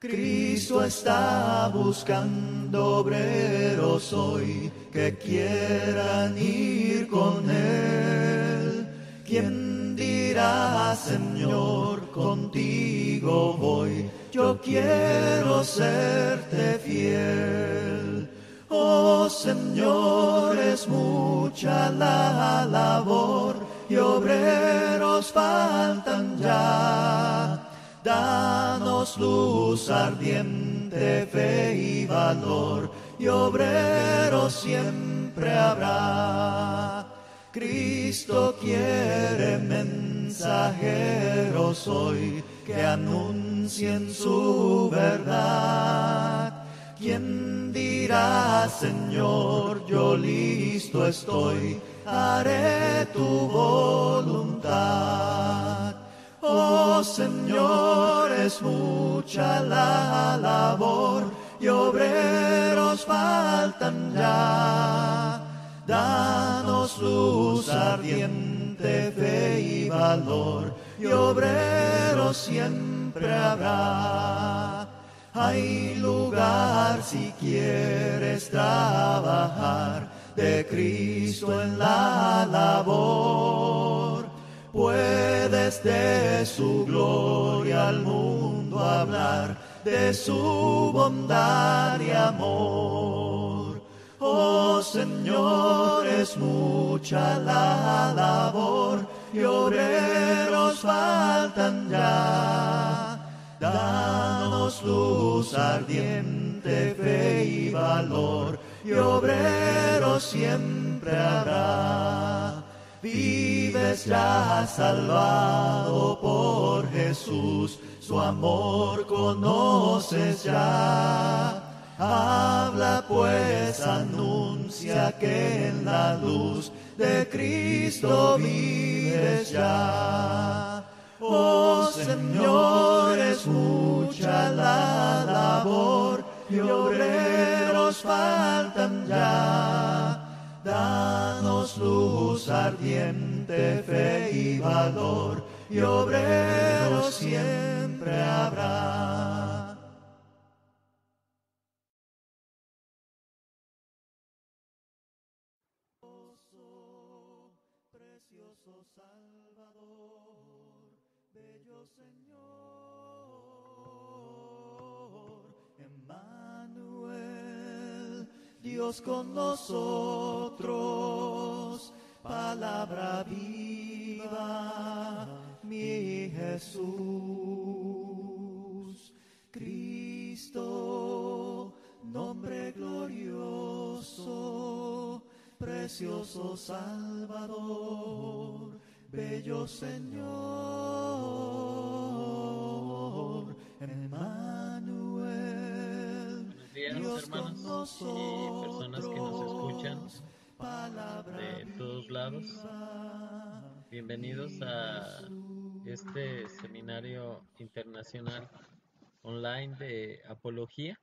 Cristo está buscando obreros hoy que quieran ir con Él. ¿Quién dirá, Señor, contigo voy? Yo quiero serte fiel. Oh Señor, es mucha la labor y obreros faltan ya. Danos luz ardiente, fe y valor, y obreros siempre habrá. Cristo quiere mensajeros hoy que anuncien su verdad. ¿Quién dirá, Señor, yo listo estoy, haré tu voluntad? Oh Señor, es mucha la labor y obreros faltan ya. Danos luz ardiente, fe y valor, y obreros siempre habrá. Hay lugar si quieres trabajar de Cristo en la labor. Puedes de su gloria al mundo hablar, de su bondad y amor. Oh Señor, es mucha la labor y obreros faltan ya. Danos luz ardiente, fe y valor, y obreros siempre habrá. Vives ya salvado por Jesús, su amor conoces ya. Habla pues, anuncia que en la luz de Cristo vives ya. Oh Señor, es mucha la labor y obreros faltan ya. Danos luz ardiente, fe y valor, y obreros siempre habrá. Precioso Salvador, bello Señor, Emmanuel, Dios con nosotros, palabra viva, mi Jesús. Cristo, nombre glorioso, precioso Salvador, bello Señor, Emmanuel. Buenos días, Dios hermanos con y personas que nos escuchan palabra de todos lados. Bienvenidos a este seminario internacional online de apología.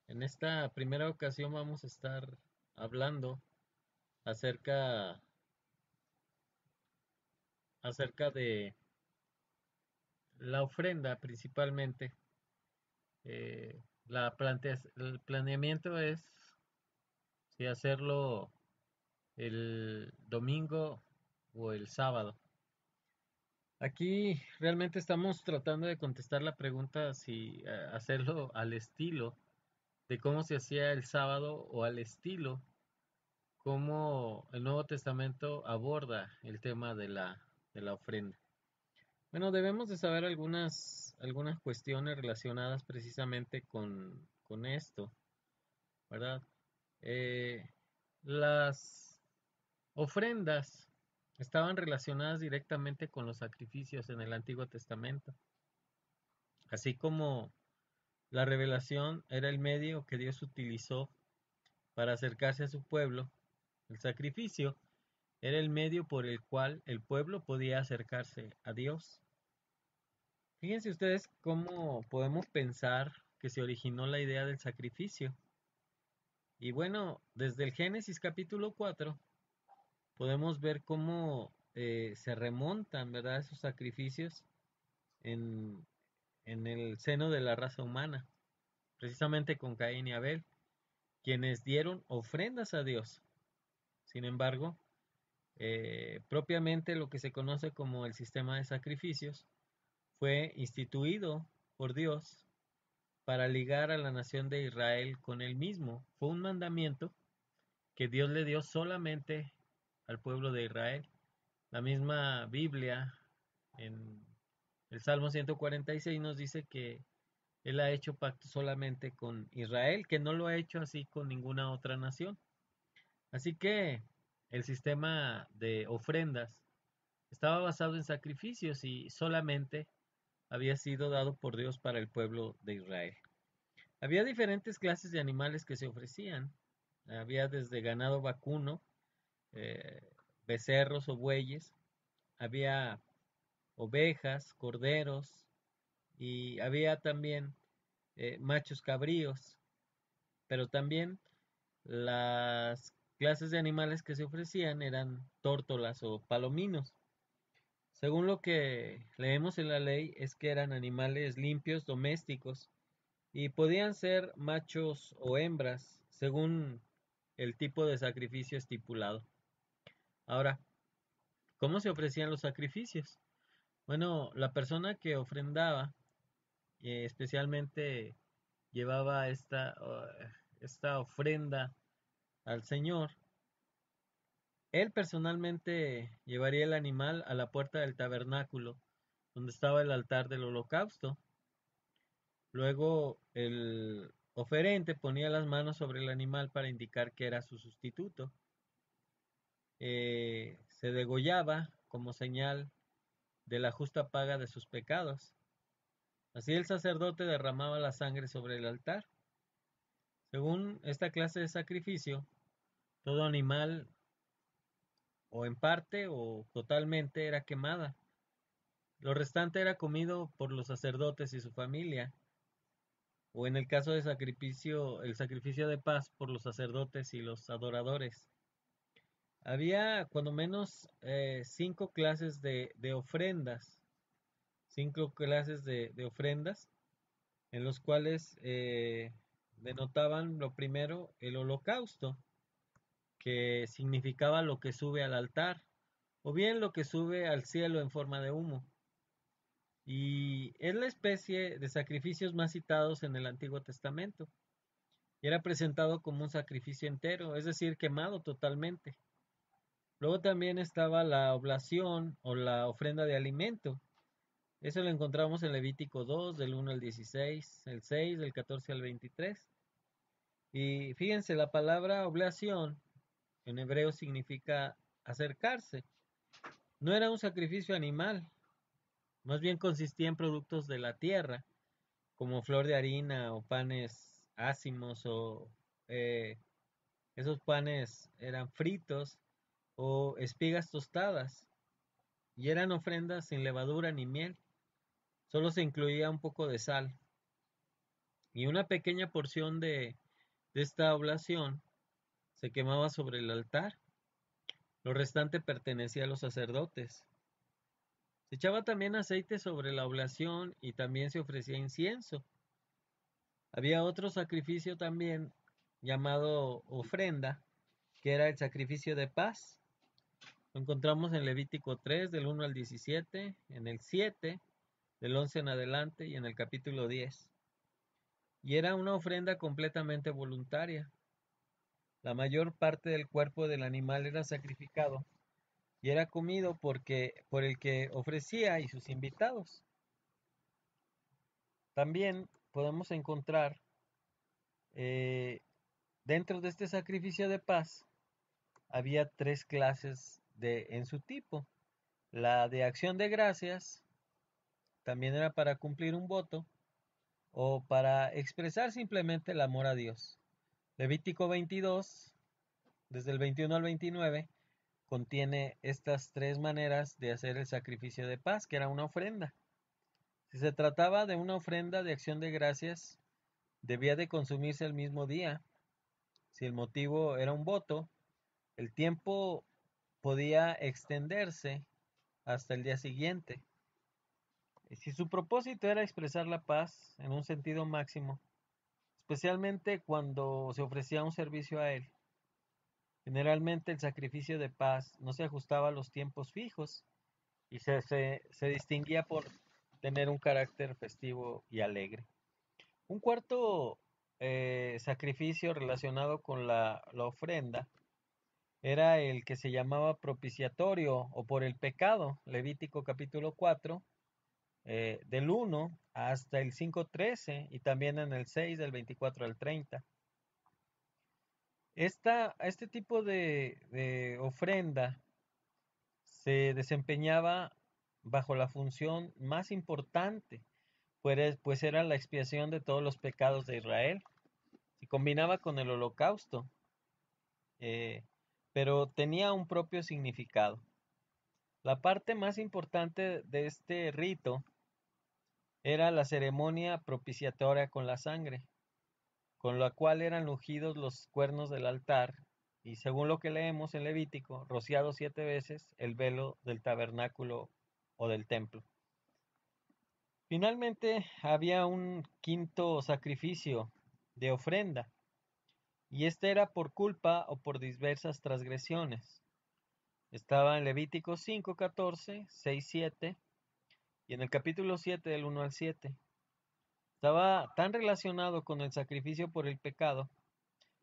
En esta primera ocasión vamos a estar hablando acerca de la ofrenda principalmente. El planeamiento es si hacerlo el domingo o el sábado. Aquí realmente estamos tratando de contestar la pregunta si hacerlo al estilo de cómo se hacía el sábado o al estilo cómo el Nuevo Testamento aborda el tema de la ofrenda. Bueno, debemos de saber algunas cuestiones relacionadas precisamente con esto, ¿verdad? Las ofrendas estaban relacionadas directamente con los sacrificios en el Antiguo Testamento, así como la revelación era el medio que Dios utilizó para acercarse a su pueblo. El sacrificio era el medio por el cual el pueblo podía acercarse a Dios. Fíjense ustedes cómo podemos pensar que se originó la idea del sacrificio. Y bueno, desde el Génesis capítulo 4 podemos ver cómo se remontan, ¿verdad?, esos sacrificios en en el seno de la raza humana, precisamente con Caín y Abel, quienes dieron ofrendas a Dios. Sin embargo, propiamente lo que se conoce como el sistema de sacrificios fue instituido por Dios para ligar a la nación de Israel con él mismo. Fue un mandamiento que Dios le dio solamente al pueblo de Israel. La misma Biblia en el Salmo 146 nos dice que Él ha hecho pacto solamente con Israel, que no lo ha hecho así con ninguna otra nación. Así que el sistema de ofrendas estaba basado en sacrificios y solamente había sido dado por Dios para el pueblo de Israel. Había diferentes clases de animales que se ofrecían. Había desde ganado vacuno, eh, becerros o bueyes. Había ovejas, corderos y había también machos cabríos. Pero también las clases de animales que se ofrecían eran tórtolas o palominos. Según lo que leemos en la ley es que eran animales limpios, domésticos, y podían ser machos o hembras, según el tipo de sacrificio estipulado. Ahora, ¿cómo se ofrecían los sacrificios? Bueno, la persona que ofrendaba, especialmente llevaba esta ofrenda al Señor, él personalmente llevaría el animal a la puerta del tabernáculo, donde estaba el altar del holocausto. Luego el oferente ponía las manos sobre el animal para indicar que era su sustituto. Se degollaba como señal de la justa paga de sus pecados. Así el sacerdote derramaba la sangre sobre el altar. Según esta clase de sacrificio, todo animal o en parte o totalmente era quemada. Lo restante era comido por los sacerdotes y su familia, o en el caso de sacrificio, el sacrificio de paz por los sacerdotes y los adoradores. Había cuando menos 5 clases de ofrendas, 5 clases de ofrendas, en los cuales denotaban lo primero el holocausto, que significaba lo que sube al altar, o bien lo que sube al cielo en forma de humo. Y es la especie de sacrificios más citados en el Antiguo Testamento. Y era presentado como un sacrificio entero, es decir, quemado totalmente. Luego también estaba la oblación o la ofrenda de alimento. Eso lo encontramos en Levítico 2, del 1 al 16, el 6, del 14 al 23. Y fíjense, la palabra oblación en hebreo significa acercarse. No era un sacrificio animal, más bien consistía en productos de la tierra, como flor de harina o panes ácimos o eh, esos panes eran fritos o espigas tostadas y eran ofrendas sin levadura ni miel. Solo se incluía un poco de sal y una pequeña porción de esta oblación se quemaba sobre el altar. Lo restante pertenecía a los sacerdotes. Se echaba también aceite sobre la oblación y también se ofrecía incienso. Había otro sacrificio también llamado ofrenda, que era el sacrificio de paz. Lo encontramos en Levítico 3, del 1 al 17, en el 7, del 11 en adelante y en el capítulo 10. Y era una ofrenda completamente voluntaria. La mayor parte del cuerpo del animal era sacrificado y era comido por el que ofrecía y sus invitados. También podemos encontrar eh, dentro de este sacrificio de paz había 3 clases en su tipo. La de acción de gracias también era para cumplir un voto o para expresar simplemente el amor a Dios. Levítico 22, desde el 21 al 29, contiene estas 3 maneras de hacer el sacrificio de paz, que era una ofrenda. Si se trataba de una ofrenda de acción de gracias, debía de consumirse el mismo día. Si el motivo era un voto, el tiempo podía extenderse hasta el día siguiente. Si su propósito era expresar la paz en un sentido máximo, especialmente cuando se ofrecía un servicio a él, generalmente el sacrificio de paz no se ajustaba a los tiempos fijos y se distinguía por tener un carácter festivo y alegre. Un cuarto sacrificio relacionado con la ofrenda era el que se llamaba propiciatorio o por el pecado, Levítico capítulo 4, del 1 hasta el 5:13 y también en el 6 del 24 al 30. Este tipo de ofrenda se desempeñaba bajo la función más importante, pues era la expiación de todos los pecados de Israel. Se combinaba con el holocausto, eh, pero tenía un propio significado. La parte más importante de este rito era la ceremonia propiciatoria con la sangre, con la cual eran ungidos los cuernos del altar y, según lo que leemos en Levítico, rociado 7 veces el velo del tabernáculo o del templo. Finalmente había un quinto sacrificio de ofrenda, y este era por culpa o por diversas transgresiones. Estaba en Levítico 5:14, 6:7 y en el capítulo 7 del 1 al 7. Estaba tan relacionado con el sacrificio por el pecado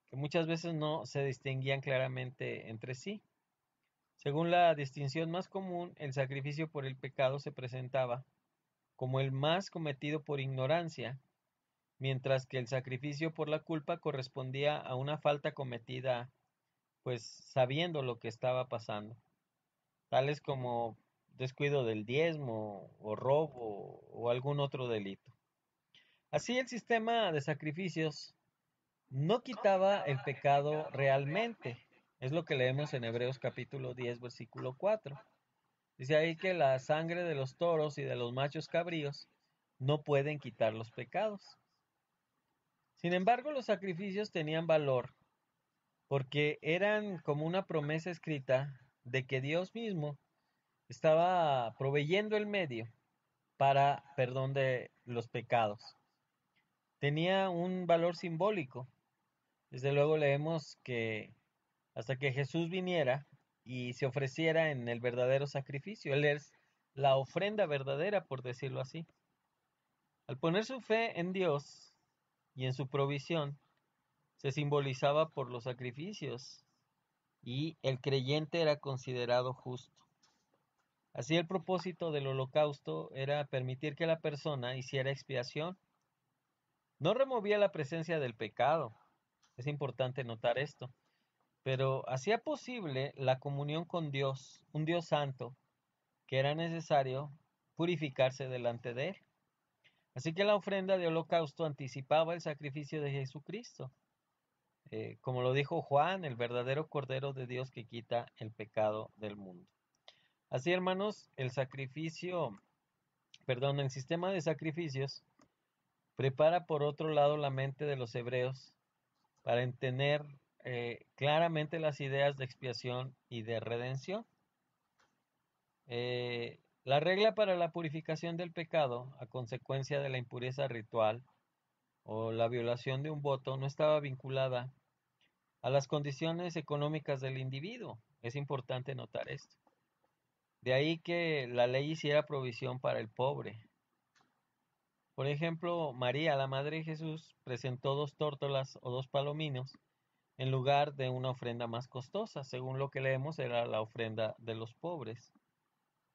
que muchas veces no se distinguían claramente entre sí. Según la distinción más común, el sacrificio por el pecado se presentaba como el más cometido por ignorancia, mientras que el sacrificio por la culpa correspondía a una falta cometida, pues sabiendo lo que estaba pasando, tales como descuido del diezmo o robo o algún otro delito. Así el sistema de sacrificios no quitaba el pecado realmente. Es lo que leemos en Hebreos capítulo 10, versículo 4. Dice ahí que la sangre de los toros y de los machos cabríos no pueden quitar los pecados. Sin embargo, los sacrificios tenían valor porque eran como una promesa escrita de que Dios mismo estaba proveyendo el medio para perdón de los pecados. Tenía un valor simbólico. Desde luego leemos que hasta que Jesús viniera y se ofreciera en el verdadero sacrificio, Él es la ofrenda verdadera, por decirlo así. Al poner su fe en Dios y en su provisión, se simbolizaba por los sacrificios y el creyente era considerado justo. Así el propósito del holocausto era permitir que la persona hiciera expiación. No removía la presencia del pecado, es importante notar esto, pero hacía posible la comunión con Dios, un Dios santo, que era necesario purificarse delante de él. Así que la ofrenda de holocausto anticipaba el sacrificio de Jesucristo, como lo dijo Juan, el verdadero Cordero de Dios que quita el pecado del mundo. Así, hermanos, el sistema de sacrificios prepara por otro lado la mente de los hebreos para entender claramente las ideas de expiación y de redención. La regla para la purificación del pecado, a consecuencia de la impureza ritual o la violación de un voto, no estaba vinculada a las condiciones económicas del individuo. Es importante notar esto. De ahí que la ley hiciera provisión para el pobre. Por ejemplo, María, la madre de Jesús, presentó 2 tórtolas o 2 palominos en lugar de una ofrenda más costosa. Según lo que leemos, era la ofrenda de los pobres.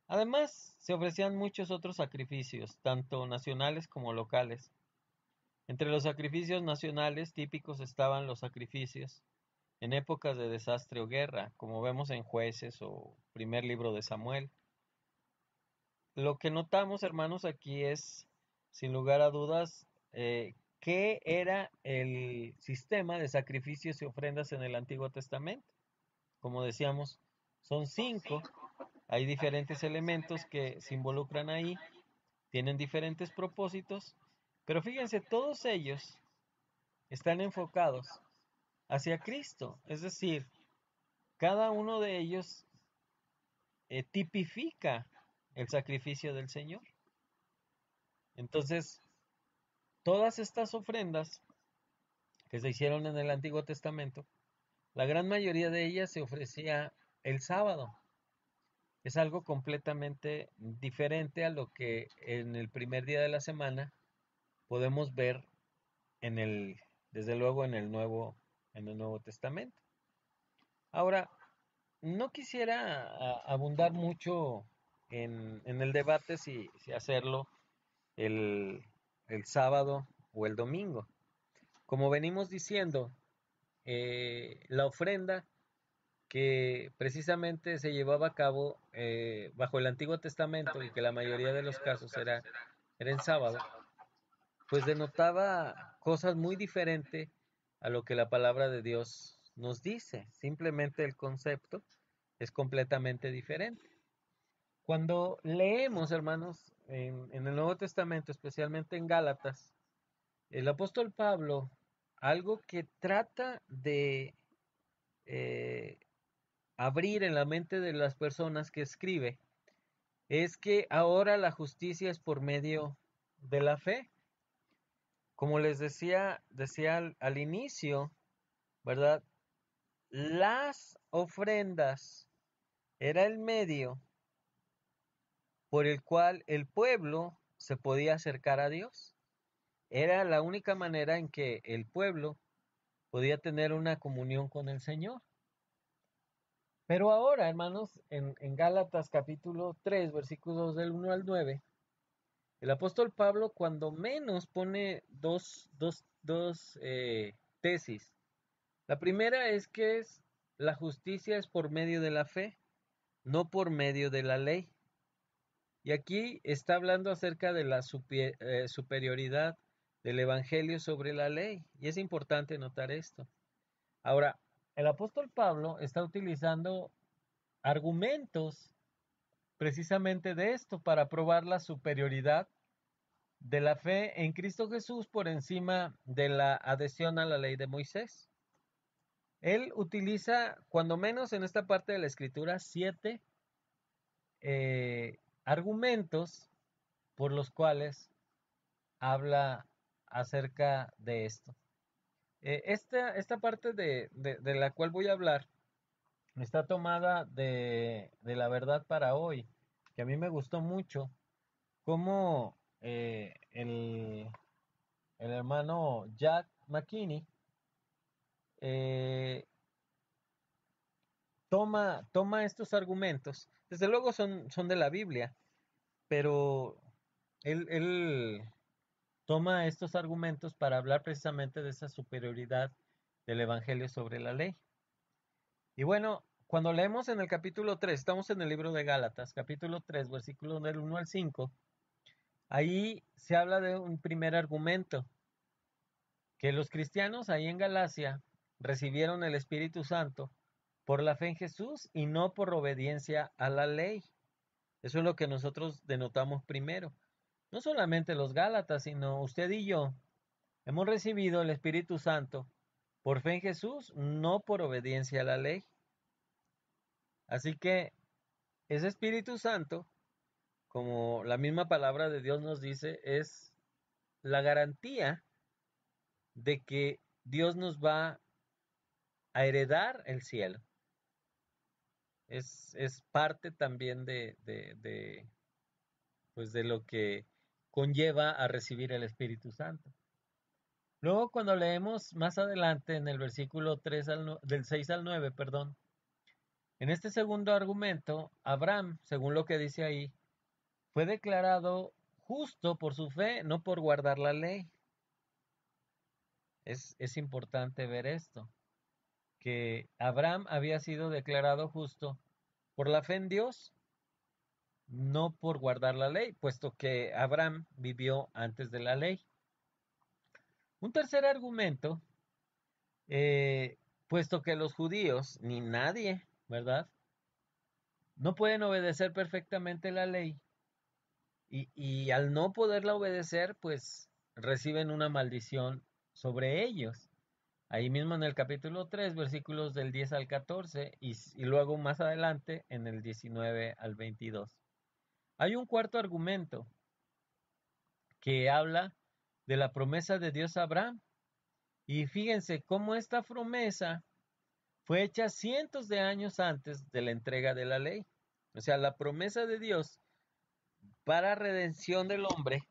Además, se ofrecían muchos otros sacrificios, tanto nacionales como locales. Entre los sacrificios nacionales típicos estaban los sacrificios en épocas de desastre o guerra, como vemos en Jueces o primer libro de Samuel. Lo que notamos, hermanos, aquí es, sin lugar a dudas, qué era el sistema de sacrificios y ofrendas en el Antiguo Testamento. Como decíamos, son 5. Hay diferentes elementos que se involucran ahí, tienen diferentes propósitos, pero fíjense, todos ellos están enfocados hacia Cristo. Es decir, cada uno de ellos tipifica el sacrificio del Señor. Entonces, todas estas ofrendas que se hicieron en el Antiguo Testamento, la gran mayoría de ellas se ofrecía el sábado. Es algo completamente diferente a lo que en el primer día de la semana podemos ver en desde luego en el Nuevo Testamento. Ahora, no quisiera abundar mucho en el debate si hacerlo el, el sábado o el domingo. Como venimos diciendo, la ofrenda que precisamente se llevaba a cabo bajo el Antiguo Testamento y que la mayoría de los casos era en sábado, pues denotaba cosas muy diferentes a lo que la palabra de Dios nos dice. Simplemente el concepto es completamente diferente. Cuando leemos, hermanos, en el Nuevo Testamento, especialmente en Gálatas, el apóstol Pablo, algo que trata de eh, abrir en la mente de las personas que escribe, es que ahora la justicia es por medio de la fe. Como les decía al inicio, ¿verdad? Las ofrendas era el medio por el cual el pueblo se podía acercar a Dios. Era la única manera en que el pueblo podía tener una comunión con el Señor. Pero ahora, hermanos, en Gálatas capítulo 3, versículos del 1 al 9, el apóstol Pablo cuando menos pone dos tesis. La primera es que la justicia es por medio de la fe, no por medio de la ley. Y aquí está hablando acerca de la superioridad del Evangelio sobre la ley. Y es importante notar esto. Ahora, el apóstol Pablo está utilizando argumentos precisamente de esto para probar la superioridad de la fe en Cristo Jesús por encima de la adhesión a la ley de Moisés. Él utiliza, cuando menos en esta parte de la escritura, 7 argumentos por los cuales habla acerca de esto. Esta parte de la cual voy a hablar está tomada de la verdad para hoy, que a mí me gustó mucho, como el hermano Jack McKinney eh, toma estos argumentos. Desde luego son de la Biblia, pero él toma estos argumentos para hablar precisamente de esa superioridad del Evangelio sobre la ley. Y bueno, cuando leemos en el capítulo 3, estamos en el libro de Gálatas, capítulo 3, versículos del 1 al 5, ahí se habla de un primer argumento, que los cristianos ahí en Galacia recibieron el Espíritu Santo por la fe en Jesús y no por obediencia a la ley. Eso es lo que nosotros denotamos primero. No solamente los Gálatas, sino usted y yo hemos recibido el Espíritu Santo por fe en Jesús, no por obediencia a la ley. Así que ese Espíritu Santo, como la misma palabra de Dios nos dice, es la garantía de que Dios nos va a heredar el cielo. Es parte también pues de lo que conlleva a recibir el Espíritu Santo. Luego, cuando leemos más adelante en el versículo del 6 al 9, perdón, en este segundo argumento, Abraham, según lo que dice ahí, fue declarado justo por su fe, no por guardar la ley. Es importante ver esto, que Abraham había sido declarado justo por la fe en Dios, no por guardar la ley, puesto que Abraham vivió antes de la ley. Un tercer argumento, puesto que los judíos, ni nadie, ¿verdad? No pueden obedecer perfectamente la ley y al no poderla obedecer, pues reciben una maldición sobre ellos. Ahí mismo en el capítulo 3, versículos del 10 al 14 y luego más adelante en el 19 al 22. Hay un cuarto argumento que habla de la promesa de Dios a Abraham. Y fíjense cómo esta promesa fue hecha cientos de años antes de la entrega de la ley. O sea, la promesa de Dios para redención del hombre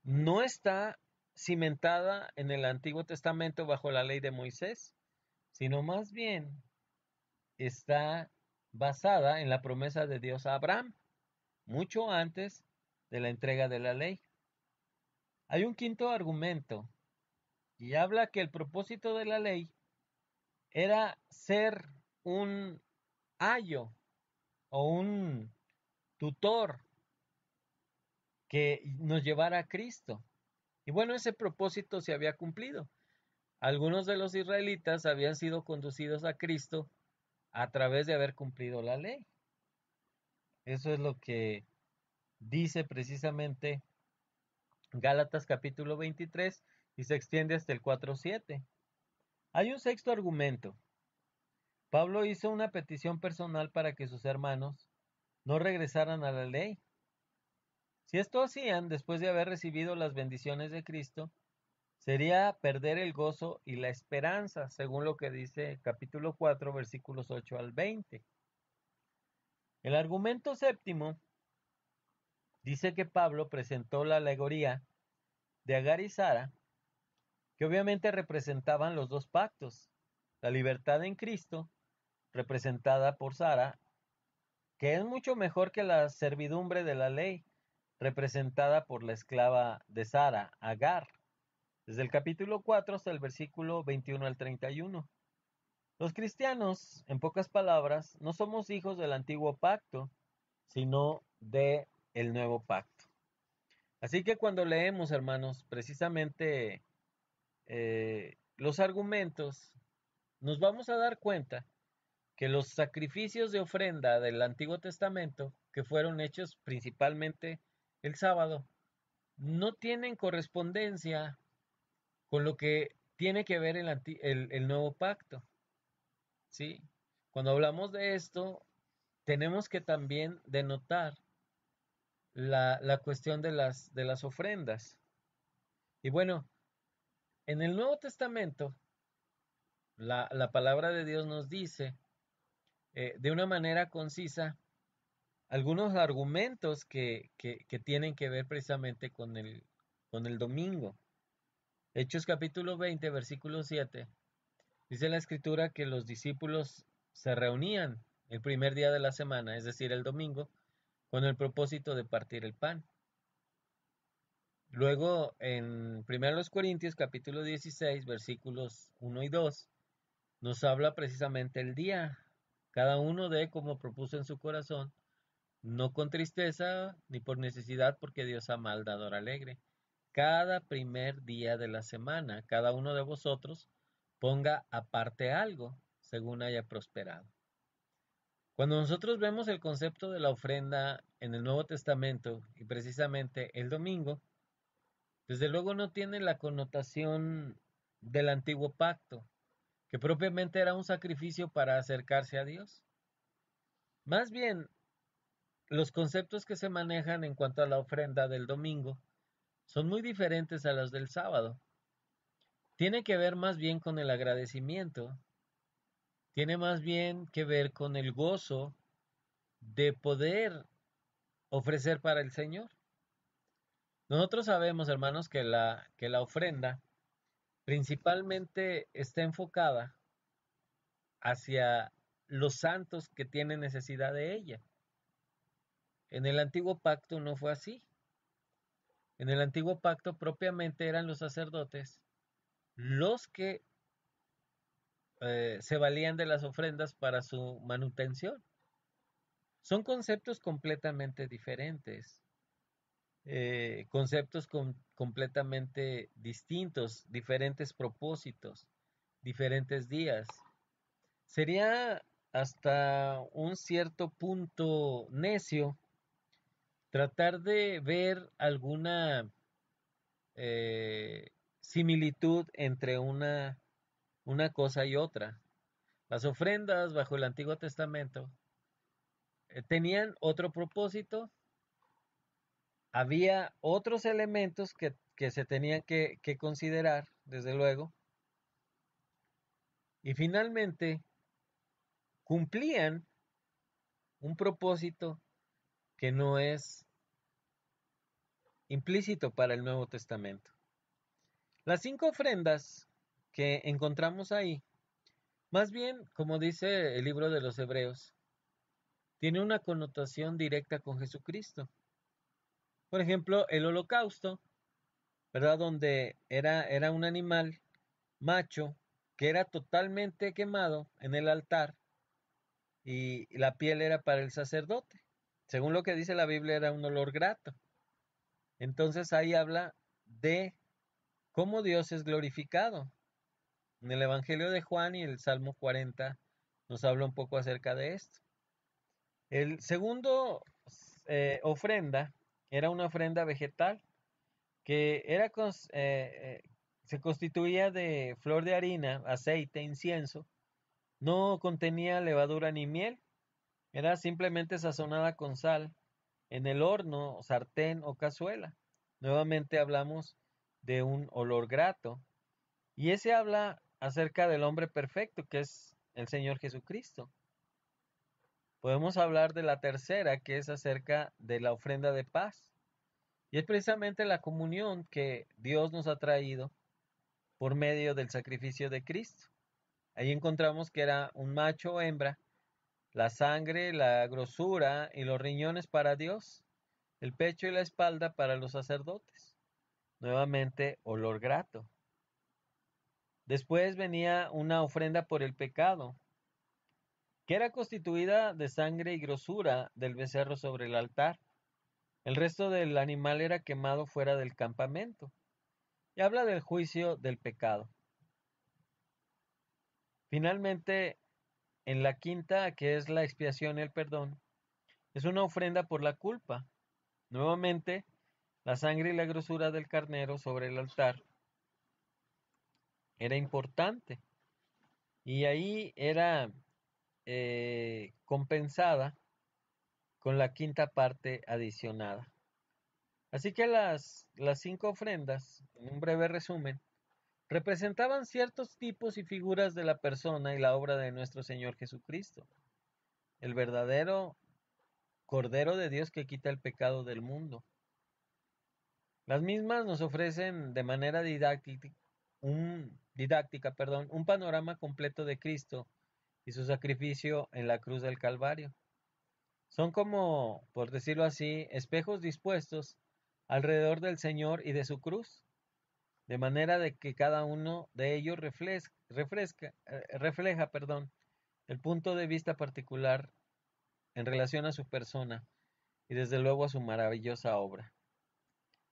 no está cimentada en el Antiguo Testamento bajo la ley de Moisés, sino más bien está basada en la promesa de Dios a Abraham, mucho antes de la entrega de la ley. Hay un quinto argumento y habla que el propósito de la ley era ser un ayo o un tutor que nos llevara a Cristo. Y bueno, ese propósito se había cumplido. Algunos de los israelitas habían sido conducidos a Cristo a través de haber cumplido la ley. Eso es lo que dice precisamente Gálatas capítulo 23 y se extiende hasta el 4:7. Hay un sexto argumento. Pablo hizo una petición personal para que sus hermanos no regresaran a la ley. Si esto hacían después de haber recibido las bendiciones de Cristo, sería perder el gozo y la esperanza, según lo que dice capítulo 4, versículos 8 al 20. El argumento séptimo dice que Pablo presentó la alegoría de Agar y Sara, que obviamente representaban los dos pactos, la libertad en Cristo, representada por Sara, que es mucho mejor que la servidumbre de la ley, representada por la esclava de Sara, Agar, desde el capítulo 4 hasta el versículo 21 al 31. Los cristianos, en pocas palabras, no somos hijos del antiguo pacto, sino de el nuevo pacto. Así que cuando leemos, hermanos, precisamente los argumentos, nos vamos a dar cuenta que los sacrificios de ofrenda del Antiguo Testamento, que fueron hechos principalmente el sábado, no tienen correspondencia con lo que tiene que ver el nuevo pacto, ¿sí? Cuando hablamos de esto, tenemos que también denotar la cuestión de las ofrendas. Y bueno, en el Nuevo Testamento, la palabra de Dios nos dice de una manera concisa algunos argumentos que tienen que ver precisamente con el domingo. Hechos capítulo 20, versículo 7, dice la escritura que los discípulos se reunían el primer día de la semana, es decir, el domingo, con el propósito de partir el pan. Luego, en 1 Corintios capítulo 16, versículos 1 y 2, nos habla precisamente el día. Cada uno de como propuso en su corazón, no con tristeza ni por necesidad, porque Dios ama al dador alegre. Cada primer día de la semana, cada uno de vosotros ponga aparte algo, según haya prosperado. Cuando nosotros vemos el concepto de la ofrenda en el Nuevo Testamento, y precisamente el domingo, desde luego no tiene la connotación del antiguo pacto, que propiamente era un sacrificio para acercarse a Dios. Más bien, los conceptos que se manejan en cuanto a la ofrenda del domingo son muy diferentes a los del sábado. Tiene que ver más bien con el agradecimiento, tiene más bien que ver con el gozo de poder ofrecer para el Señor. Nosotros sabemos, hermanos, que la ofrenda principalmente está enfocada hacia los santos que tienen necesidad de ella. En el antiguo pacto no fue así. En el antiguo pacto propiamente eran los sacerdotes los que se valían de las ofrendas para su manutención. Son conceptos completamente diferentes, conceptos completamente distintos, diferentes propósitos, diferentes días. Sería hasta un cierto punto necio tratar de ver alguna similitud entre una cosa y otra. Las ofrendas bajo el Antiguo Testamento tenían otro propósito había otros elementos que se tenían que considerar, desde luego, y finalmente cumplían un propósito que no es implícito para el Nuevo Testamento. Las 5 ofrendas que encontramos ahí, más bien, como dice el libro de los Hebreos, tiene una connotación directa con Jesucristo. Por ejemplo, el holocausto, ¿verdad? Donde era un animal macho que era totalmente quemado en el altar y la piel era para el sacerdote. Según lo que dice la Biblia, era un olor grato. Entonces ahí habla de cómo Dios es glorificado. En el Evangelio de Juan y el Salmo 40 nos habla un poco acerca de esto. El segundo ofrenda era una ofrenda vegetal que se constituía de flor de harina, aceite, incienso. No contenía levadura ni miel. Era simplemente sazonada con sal en el horno, sartén o cazuela. Nuevamente hablamos de un olor grato. Y ese habla acerca del hombre perfecto, que es el Señor Jesucristo. Podemos hablar de la tercera, que es acerca de la ofrenda de paz. Y es precisamente la comunión que Dios nos ha traído por medio del sacrificio de Cristo. Ahí encontramos que era un macho o hembra, la sangre, la grosura y los riñones para Dios, el pecho y la espalda para los sacerdotes. Nuevamente, olor grato. Después venía una ofrenda por el pecado, que era constituida de sangre y grosura del becerro sobre el altar. El resto del animal era quemado fuera del campamento. Y habla del juicio del pecado. Finalmente, en la quinta, que es la expiación y el perdón, es una ofrenda por la culpa. Nuevamente, la sangre y la grosura del carnero sobre el altar era importante. Y ahí era compensada con la quinta parte adicionada. Así que las 5 ofrendas, en un breve resumen, representaban ciertos tipos y figuras de la persona y la obra de nuestro Señor Jesucristo, el verdadero Cordero de Dios que quita el pecado del mundo. Las mismas nos ofrecen de manera un panorama completo de Cristo y su sacrificio en la cruz del Calvario. Son como, por decirlo así, espejos dispuestos alrededor del Señor y de su cruz, de manera de que cada uno de ellos refleja el punto de vista particular en relación a su persona y desde luego a su maravillosa obra.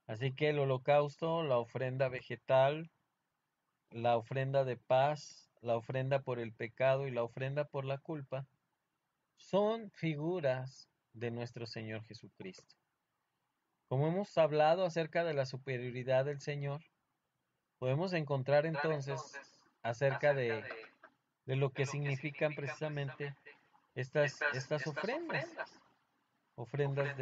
Así que el holocausto, la ofrenda vegetal, la ofrenda de paz, la ofrenda por el pecado y la ofrenda por la culpa son figuras de nuestro Señor Jesucristo. Como hemos hablado acerca de la superioridad del Señor, podemos encontrar entonces acerca de lo que significan precisamente estas ofrendas ofrendas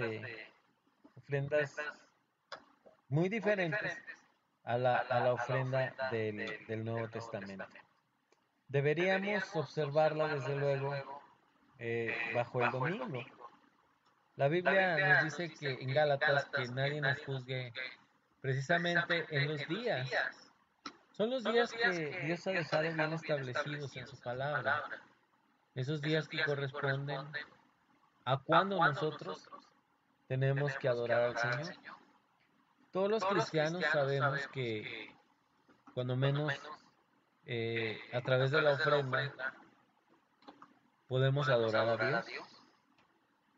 muy diferentes a la ofrenda del Nuevo Testamento. Deberíamos observarla desde luego bajo el domingo. La Biblia nos dice que en Gálatas que nadie nos juzgue precisamente en los días. Son los días que Dios ha dejado bien establecidos en su palabra. Esos días que corresponden a cuando nosotros tenemos que adorar al Señor. Todos los cristianos sabemos que cuando menos a través de la ofrenda podemos adorar a Dios.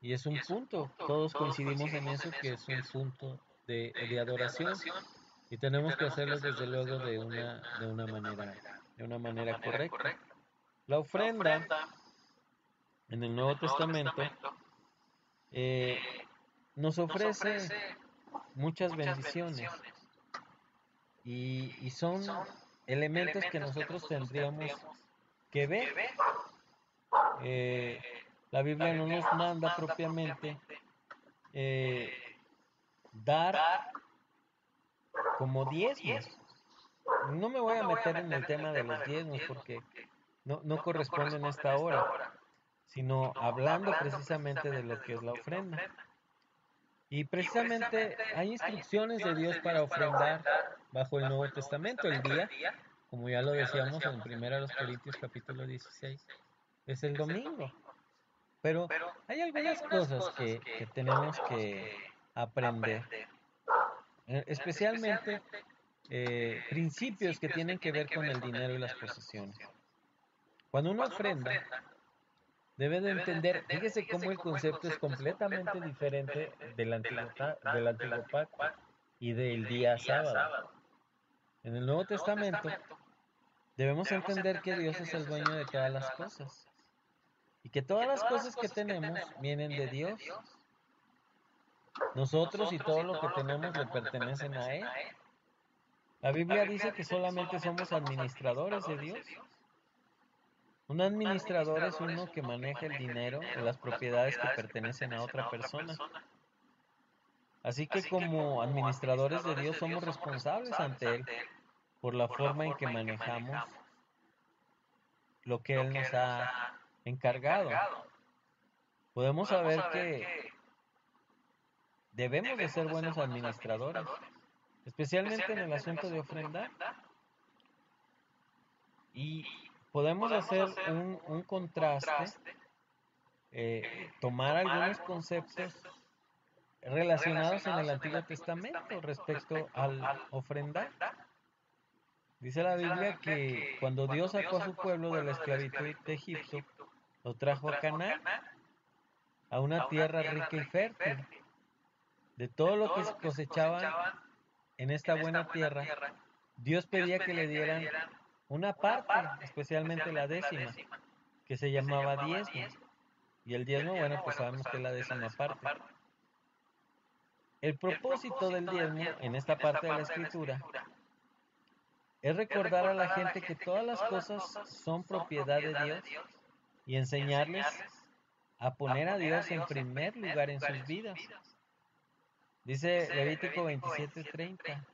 Y es un punto, todos coincidimos en eso, que es un punto de adoración. Y tenemos que hacerlo desde luego de una manera correcta. La ofrenda en el Nuevo Testamento eh, nos ofrece muchas bendiciones y son elementos que nosotros tendríamos que ver. Eh, la Biblia no nos manda propiamente eh, dar como diezmos. No me voy a meter en el tema de los diezmos porque no corresponde en esta hora, sino hablando precisamente de lo que es la ofrenda. Y precisamente hay instrucciones de Dios para ofrendar bajo el Nuevo Testamento. El día, como ya lo decíamos en 1 Corintios capítulo 16, es el domingo. Pero hay algunas cosas que tenemos que aprender, especialmente principios que tienen que ver con el dinero y las posesiones. Cuando uno ofrenda, debe de entender, fíjese cómo el concepto es completamente diferente del antiguo pacto y del día sábado. En el Nuevo Testamento debemos entender que Dios es el dueño de todas las cosas y que todas las cosas que tenemos vienen de Dios. Nosotros y todo lo que tenemos le pertenecen a Él. La Biblia dice que solamente somos administradores de Dios. Un administrador es uno que maneja el dinero o las propiedades que pertenecen a otra persona. Así que como administradores de Dios somos responsables ante Él por la forma en que manejamos lo que Él nos ha encargado. Podemos saber que debemos de ser buenos administradores, especialmente en el asunto de ofrendar. Y podemos hacer un contraste, tomar algunos conceptos relacionados en el Antiguo Testamento respecto al ofrendar. Dice la Biblia que cuando Dios sacó a su pueblo de la esclavitud de Egipto, lo trajo a Canaán, a una tierra rica y fértil. De todo lo que cosechaban en esta buena tierra, Dios pedía que le dieran una parte, especialmente la décima, que se llamaba diezmo. Y el diezmo, bueno, pues sabemos que es la décima parte. El propósito del diezmo en esta parte de la escritura es recordar a la gente que todas las cosas son propiedad de Dios y enseñarles a poner a Dios en primer lugar en sus vidas. Dice Levítico 27:30.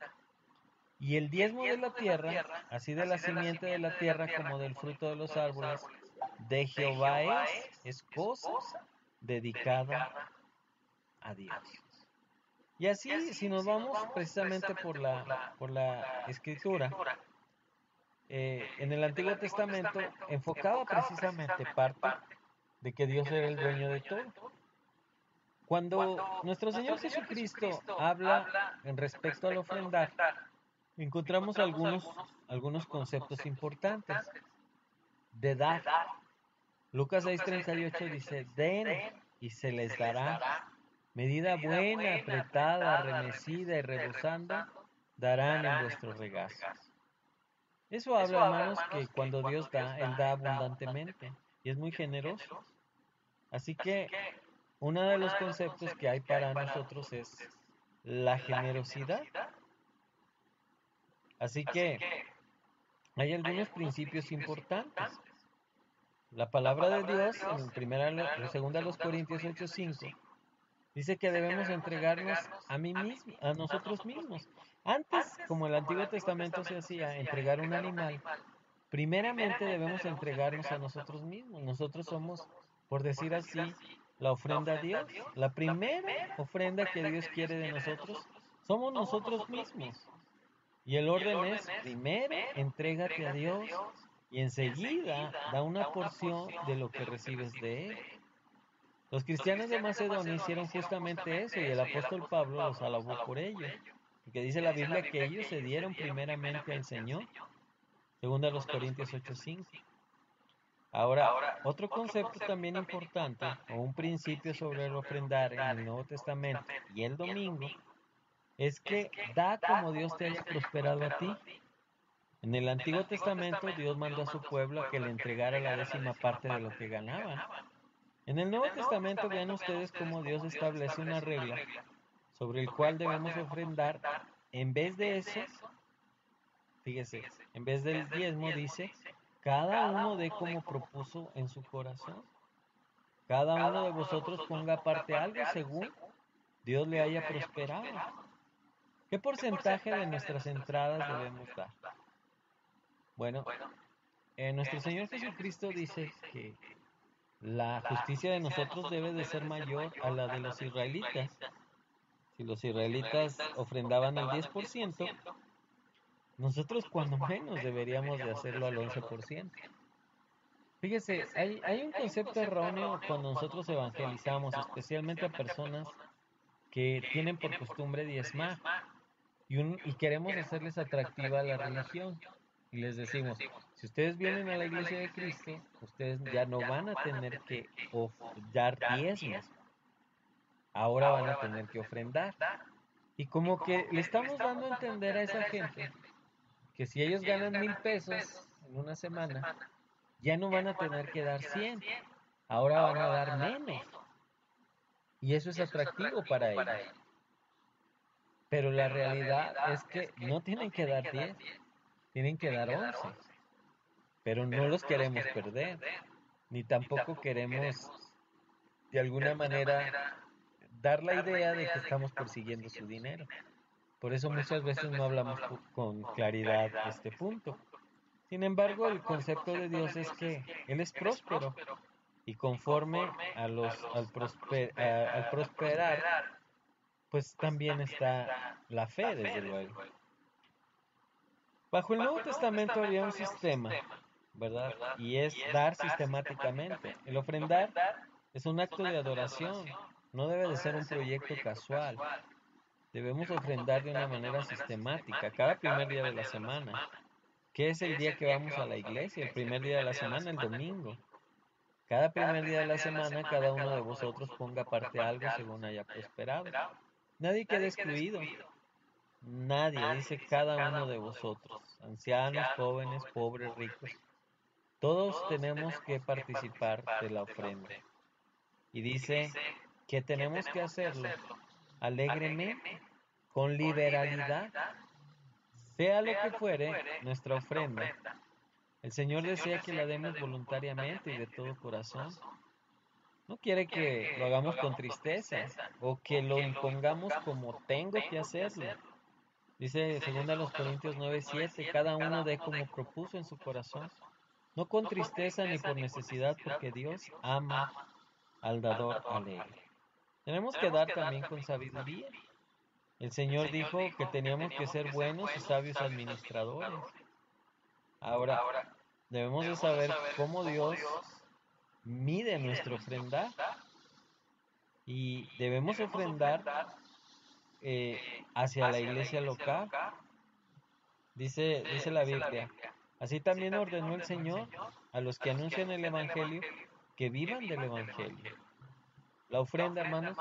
Y el diezmo de la tierra, así de la simiente de la tierra como del fruto de los árboles, de Jehová es cosa dedicada a Dios. Y así, si nos vamos precisamente por la escritura, en el Antiguo Testamento enfocaba precisamente parte de que Dios era el dueño de todo. Cuando nuestro Señor Jesucristo habla en respecto al ofrendar, encontramos algunos conceptos importantes de dar. Lucas 6:38 dice, den y se les dará. Medida buena, apretada, remecida y rebosando, darán en vuestro regazo. Eso habla, hermanos, que cuando Dios da, Él da abundantemente y es muy generoso. Así que uno de los conceptos que hay para nosotros es la generosidad. Así que hay algunos principios importantes. La palabra de Dios, en 2 Corintios 8:5, dice que debemos entregarnos a nosotros mismos. Antes, como el Antiguo Testamento se hacía, entregar un animal, primeramente debemos entregarnos a nosotros mismos. Nosotros somos, por decir así, la ofrenda a Dios. La primera ofrenda que Dios quiere de nosotros somos nosotros mismos. Y el orden es, primero, entrégate a Dios y enseguida da una porción de lo que recibes de Él. Los cristianos de Macedonia hicieron justamente eso y el apóstol Pablo los alabó por ello. Porque dice la Biblia que ellos se dieron primeramente al Señor, según a los Corintios 8:5. Ahora, otro concepto también importante, o un principio sobre el ofrendar en el Nuevo Testamento y el domingo, es que da como Dios te haya prosperado a ti. En el Antiguo Testamento Dios mandó a su pueblo a que le entregara la décima parte de lo que ganaban. En el Nuevo Testamento vean ustedes cómo Dios establece una regla sobre el cual debemos ofrendar. En vez de eso, fíjese, en vez del diezmo dice, cada uno dé como propuso en su corazón. Cada uno de vosotros ponga aparte algo según Dios le haya prosperado. ¿Qué porcentaje de nuestras entradas debemos dar? Bueno, nuestro Señor Jesucristo dice que la justicia de nosotros debe de ser mayor a la de los israelitas. Si los israelitas ofrendaban el 10%, nosotros cuando menos deberíamos de hacerlo al 11%. Fíjese, hay un concepto erróneo cuando nosotros evangelizamos, especialmente a personas que tienen por costumbre diezmar y queremos hacerles atractiva la religión. Y les decimos, si ustedes vienen a la iglesia de Cristo, ustedes ya no van a tener que dar diezmos, ahora van a tener que ofrendar. Y como que le estamos dando a entender a esa gente que si ellos ganan 1,000 pesos en una semana, ya no van a tener que dar 100, ahora van a dar menos. Y eso es atractivo para ellos. Pero la realidad es que no tienen que dar 10, tienen que dar 11. Pero no los queremos perder, ni tampoco queremos de alguna manera dar la idea de que estamos persiguiendo su dinero. Por eso muchas veces no hablamos con claridad este punto. Sin embargo, el concepto de Dios es que Él es próspero y conforme al prosperar, pues también está la fe, desde luego. Bajo el Nuevo Testamento había un sistema, ¿verdad? Y es dar sistemáticamente. El ofrendar es un acto de adoración, no debe de ser un proyecto casual. Debemos ofrendar de una manera sistemática, cada primer día de la semana. ¿Qué es el día que vamos a la iglesia? El primer día de la semana, el domingo. Cada primer día de la semana, cada uno de vosotros ponga aparte algo según haya prosperado. Nadie queda excluido. Nadie, dice cada uno de vosotros. Ancianos, jóvenes, pobres, ricos. Todos tenemos que participar de la ofrenda. Y dice que tenemos que hacerlo alegremente, con liberalidad. Sea lo que fuere nuestra ofrenda, el Señor desea que la demos voluntariamente y de todo corazón. No quiere que lo hagamos con tristeza o que lo impongamos como tengo que hacerlo. Dice 2 Corintios 9:7, cada uno dé como propuso en su corazón, no con tristeza ni por necesidad, porque Dios ama al dador alegre. Tenemos que dar también con sabiduría. El Señor dijo que teníamos que ser buenos y sabios administradores. Ahora, debemos de saber cómo Dios mide nuestro ofrendar y debemos ofrendar hacia la iglesia local. Dice la Biblia, así también ordenó el Señor a los que anuncian el Evangelio que vivan del Evangelio. La ofrenda, hermanos,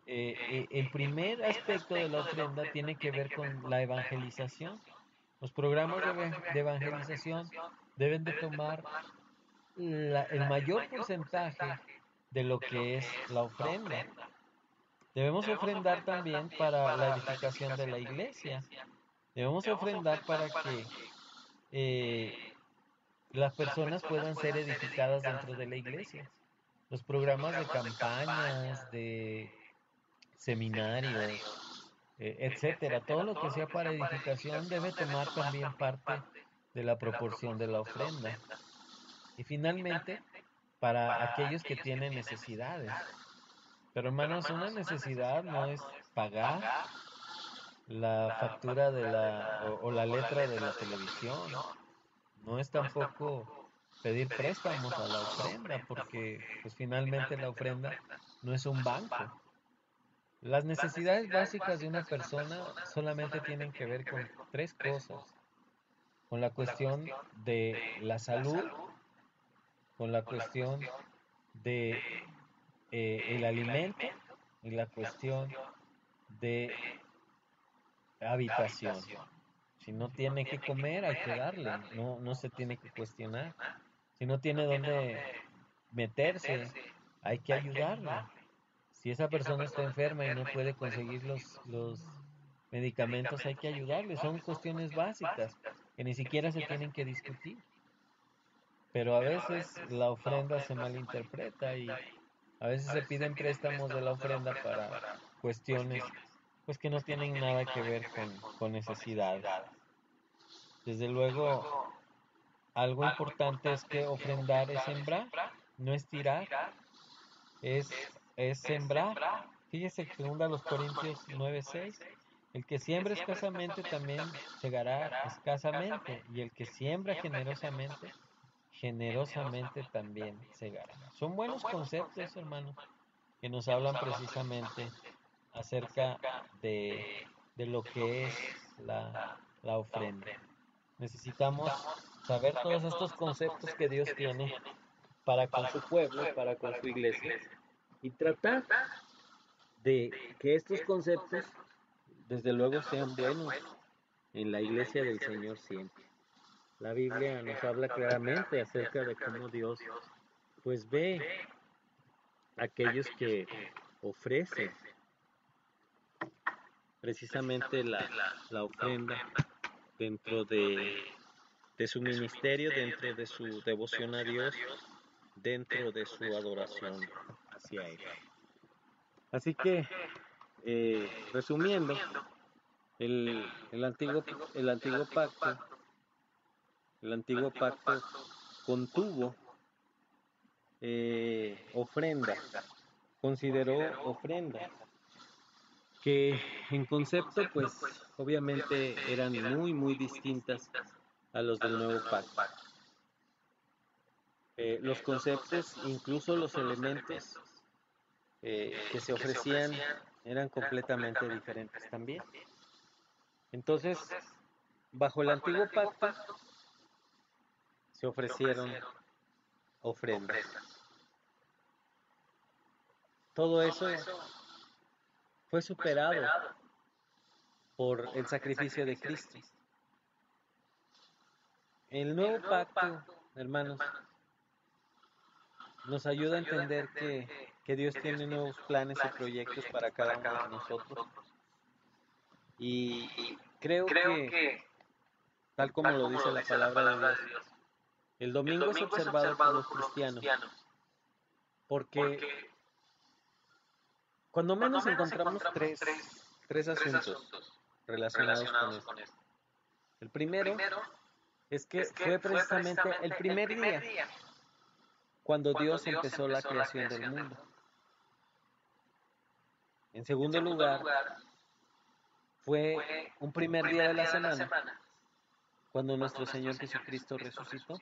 el primer aspecto de la ofrenda tiene que ver con la evangelización. Los programas de evangelización deben de tomar el mayor porcentaje de lo que es la ofrenda. Debemos ofrendar también para la edificación de la iglesia. Debemos ofrendar para que las personas puedan ser edificadas dentro de la iglesia. Los programas de campañas, de seminarios, etcétera, todo lo que sea para edificación debe tomar también parte de la proporción de la ofrenda. Y finalmente, para aquellos que tienen necesidades. Pero hermanos, una necesidad no es pagar la factura o la letra de la televisión. No es tampoco pedir préstamos a la ofrenda, porque pues finalmente la ofrenda no es un banco. Las necesidades básicas de una persona solamente tienen que ver con tres cosas: con la cuestión de la salud, con la cuestión de el alimento y la cuestión de habitación. Si no tiene que comer, hay que darle, no se tiene que cuestionar. Si no tiene dónde meterse, hay que ayudarle. Si esa persona está enferma y no puede conseguir los medicamentos, hay que ayudarle. Son cuestiones básicas que ni siquiera se tienen que discutir. Pero a veces la ofrenda se malinterpreta y a veces se piden préstamos de la ofrenda para cuestiones pues que no tienen nada que ver con necesidades. Desde luego, algo importante es que ofrendar es sembrar, no es tirar, es sembrar. Fíjese que 2 Corintios 9:6, el que siembra escasamente también segará escasamente, y el que siembra generosamente, generosamente también segará. Son buenos conceptos, hermanos, que nos hablan precisamente acerca de lo que es la ofrenda. Necesitamos saber todos estos conceptos que Dios tiene para con su pueblo, para con su iglesia, y tratar de que estos conceptos, desde luego, sean buenos en la iglesia del Señor siempre. La Biblia nos habla claramente acerca de cómo Dios pues ve a aquellos que ofrecen precisamente la ofrenda dentro de su ministerio, dentro de su devoción a Dios, dentro de su adoración hacia Él. Así que, resumiendo, el antiguo pacto contuvo ofrendas, consideró ofrendas, que en concepto, pues, obviamente eran muy, muy distintas a los del nuevo pacto. Los conceptos, incluso los elementos que se ofrecían, eran completamente diferentes también. Entonces, bajo el antiguo pacto se ofrecieron ofrendas. Todo eso fue superado por el sacrificio de Cristo. El nuevo pacto, hermanos, nos ayuda a entender que Dios tiene nuevos planes y proyectos para cada uno de nosotros. Y creo que, tal como lo dice la palabra de Dios, el domingo es observado por los cristianos, porque cuando menos encontramos tres asuntos relacionados con esto. El primero es que fue precisamente el primer día cuando Dios empezó la creación del mundo. En segundo lugar, fue un primer día de la semana cuando nuestro Señor Jesucristo resucitó.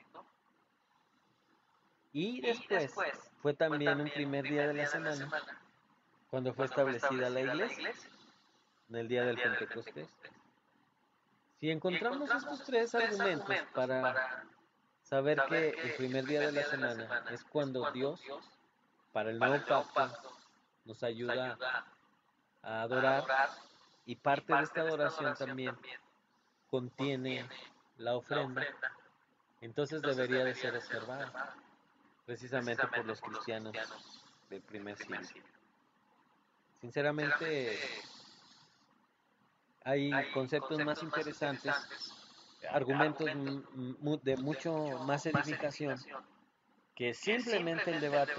Y después fue también un primer día de la semana cuando fue establecida la iglesia, en el día del Pentecostés. Si encontramos estos tres argumentos para saber que el primer día de la semana es cuando Dios, para el nuevo pacto, nos ayuda a adorar, y parte de esta adoración también contiene la ofrenda, entonces debería de ser observada precisamente por los cristianos del primer siglo. Sinceramente, hay conceptos más interesantes, argumentos de mucho más edificación, que simplemente el debate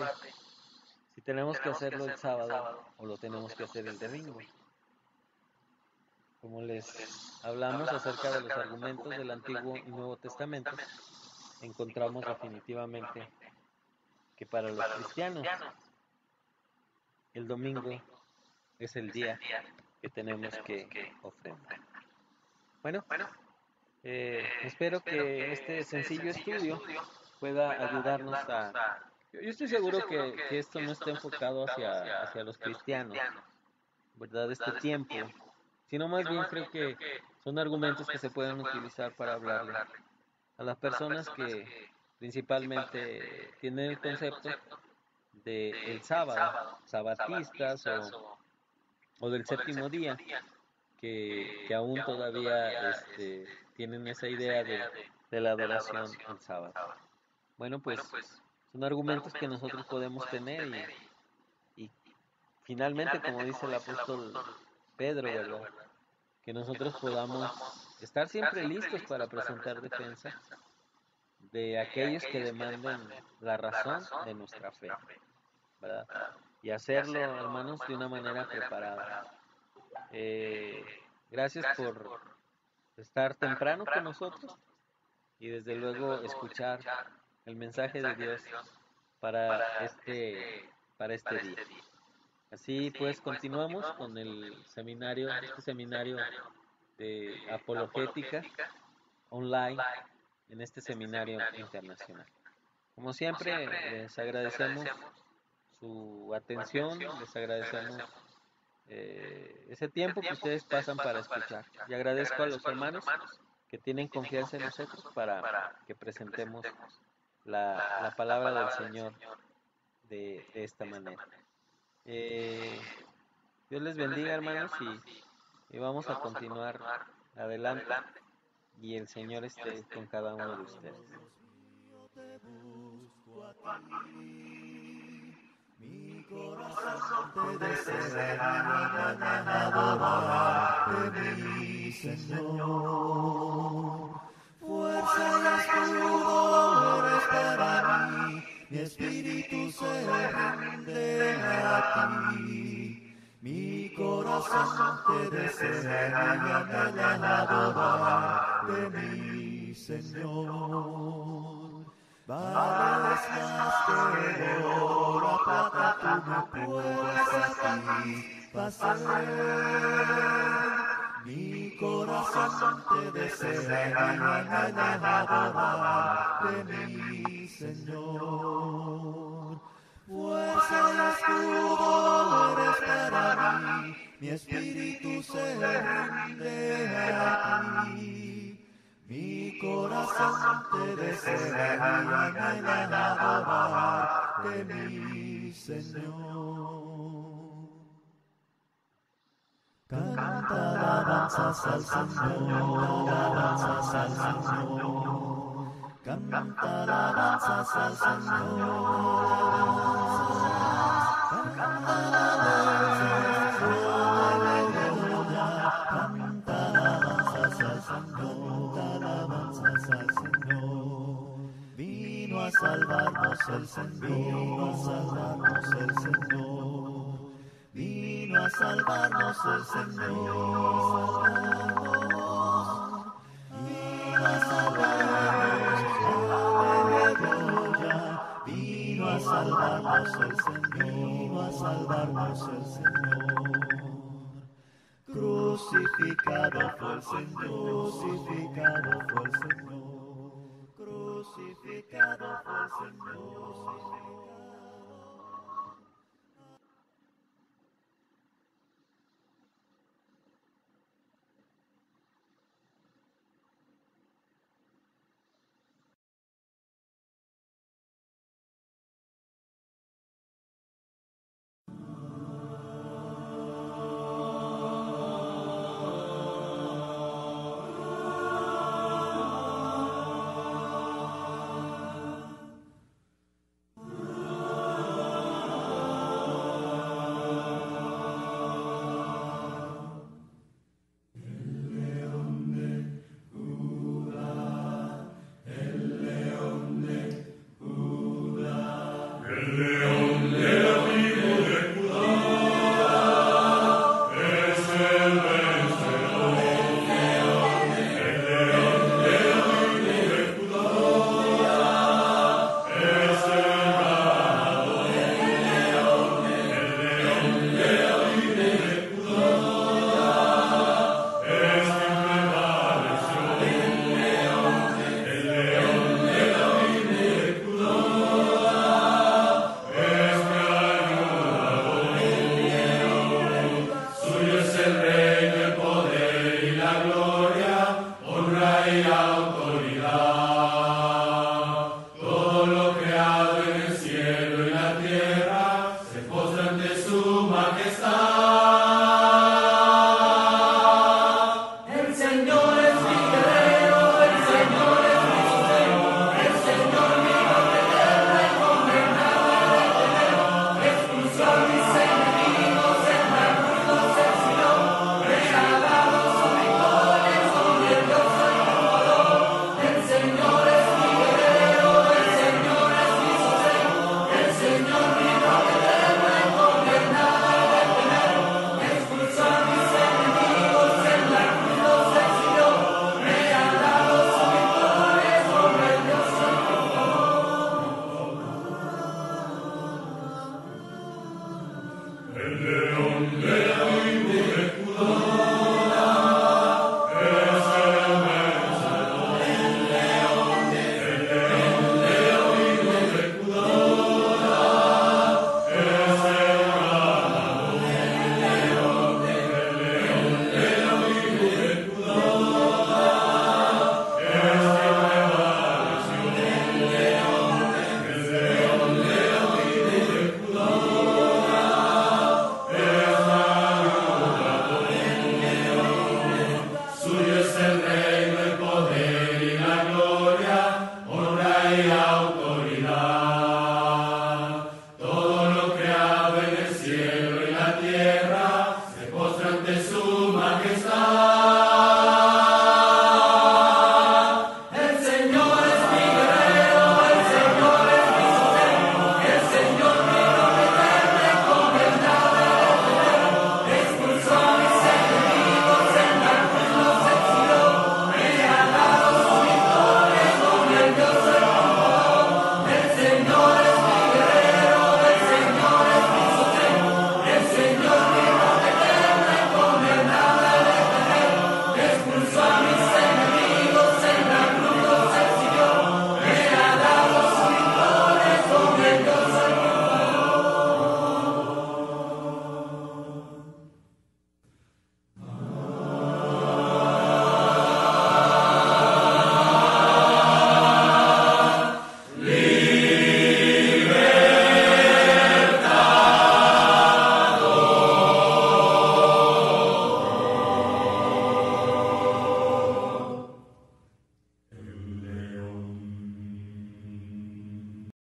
si tenemos que hacerlo el sábado o lo tenemos que hacer el domingo. Como les hablamos acerca de los argumentos del Antiguo y Nuevo Testamento, encontramos definitivamente que para los cristianos el domingo es el día que tenemos que ofrendar. Bueno, espero que este sencillo estudio pueda ayudarnos a... Yo estoy seguro que esto no está enfocado hacia los cristianos, ¿verdad? Este tiempo, sino más bien creo que son argumentos que se pueden utilizar para hablarle a las personas que principalmente tienen el concepto del sábado, sabatistas o del séptimo día, que aún todavía tienen esa idea de la adoración el sábado. Bueno, pues son argumentos que nosotros podemos tener y finalmente, como dice el apóstol Pedro, ¿verdad? Que nosotros podamos estar siempre listos para presentar defensa de aquellos que demanden la razón de nuestra fe, ¿verdad? y hacerlo, hermanos, de una manera preparada. Gracias por estar temprano con nosotros y desde luego escuchar el mensaje de Dios para este día. Así pues, continuamos con el seminario, este seminario de apologética online en este seminario internacional. Como siempre, les agradecemos su atención, les agradecemos ese tiempo que ustedes pasan para escuchar. Y agradezco a los hermanos que tienen confianza en nosotros para que presentemos la palabra del Señor de esta manera. Dios les bendiga, hermanos, y vamos a continuar adelante y el Señor esté con cada uno de ustedes. Mi corazón te desea adorarte, mi Señor. Fuerza y escudo eres para mí, mi espíritu se rinde a ti. Mi corazón te desea y anhela adorarte, mi Señor. Vales más que el oro, plata, tú me puedes satisfacer. Mi corazón te desea y anhela adorarte, mi Señor. Fuerza y escudo eres para mí, mi espíritu se rinde a ti. Mi corazón te desea y anhela adorarte, mi Señor. Canta alabanzas al Señor, alabanzas al Señor. Canta alabanzas al Señor. Canta alabanzas, aleluya. Canta alabanzas al Señor, alabanzas al Señor. Vino a salvarnos el Señor, vino a salvarnos el Señor. Vino a salvarnos el Señor. Vino a salvarnos, aleluya. Vino a salvarnos el Señor, vino a salvarnos el Señor. Crucificado fue el Señor, crucificado fue el Señor, crucificado fue el Señor. El león de